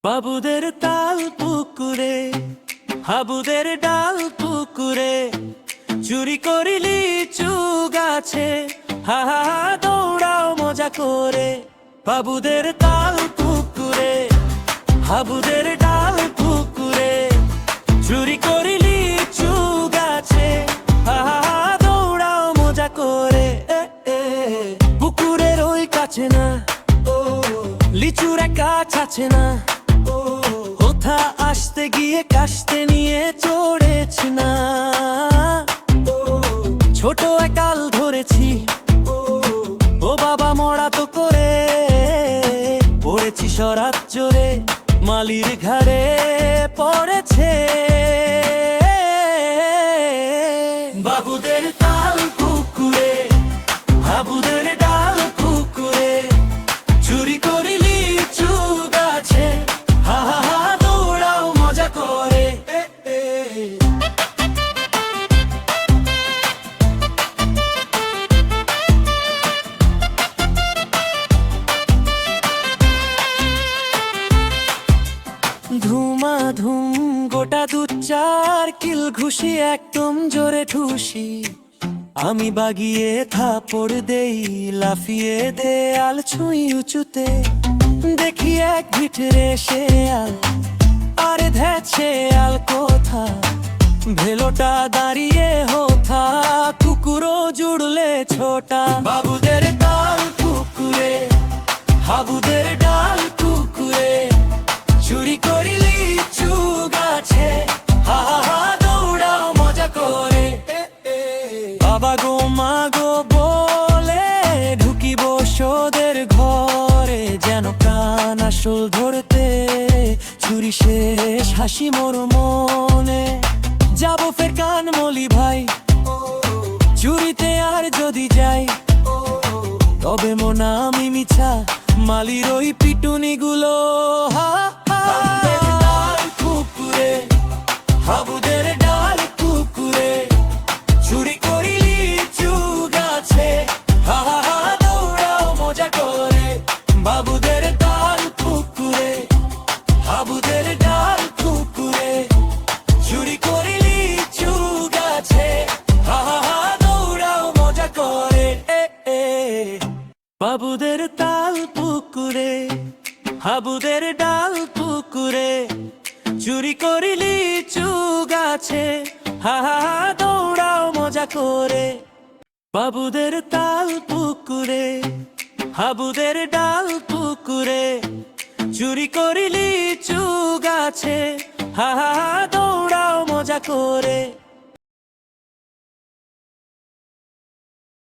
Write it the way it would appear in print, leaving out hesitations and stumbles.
বাবুদের তাল পুকুরে, হাবুদের ডাল পুকুরে, চুরি করিলি লিচু গাছে, হা হা হা দৌড়াও মজা করে। বাবুদের তাল পুকুরে, হাবুদের ডাল পুকুরে, চুরি করিলি লিচু গাছে, হা হা হা দৌড়াও মজা করে। পুকুরের ওই কাছে না, লিচুর গাছ আছে না, কোথা আসতে গিয়ে কাশতে নিয়ে চড়েছি না। ছোট একাল ধরেছি, ও বাবা মরা তো করে, পড়েছি সরাত জোরে, মালির ঘাড়ে পড়েছে। বাবুদের তাল পুকুরে, হাবুদের ডাল পুকুরে, চুরি করিলি লিচু গাছে, হা হা হা দৌড়াও মজা করে। ধুমাধুম গোটা দু চার কিল ঘুষি, একদম জোরে ঠুসি, আমি বাগিয়ে থাপড় দেই, লাফিয়ে দেয়াল ছুঁই উঁচুতে, দেখি এক ভিতরে শেয়াল, আরে ধ্যাছে আল কোথা, ভেলোটা দাঁড়িয়ে হোথা, কুকুরও জুড়লে ছোটা। বাবুদের তাল পুকুরে, হাবুদের ডাল পুকুরে, চুরি করিলি লিচু গাছে, হা হা হা দৌড়াও মজা করে। বাবা গো মা গো বলে ঢুকিব সোদের ঘরে, যেন প্রাণ আসল ধরতে, চুরি শেষ হাসি মোর মনে, যাব ফের কানমলি ভাই, চুরিতে আর যদি যাই, তবে মন আমি মিছা, মালির ওই পিটুনি গুলো, হা হা। ডাল পুকুরে, হাবুদের ডাল পুকুরে, চুরি করিলি লিচু গাছে, হা হা হা দৌড়াও মজা করে। বাবুদের ডাল পুকুরে, হাবুদের ডাল পুকুরে, চুরি করিলি লিচু গাছে, হা হা হা দৌড়াও মজা করে। বাবুদের তাল পুকুরে, হাবুদের ডাল পুকুরে, চুরি করিলি লিচু গাছে, হা হা হা দৌড়াও মজা করে। বাবুদের তাল পুকুরে, হাবুদের ডাল পুকুরে, চুরি করিলি লিচু গাছে, হা হা হা দৌড়াও মজা করে।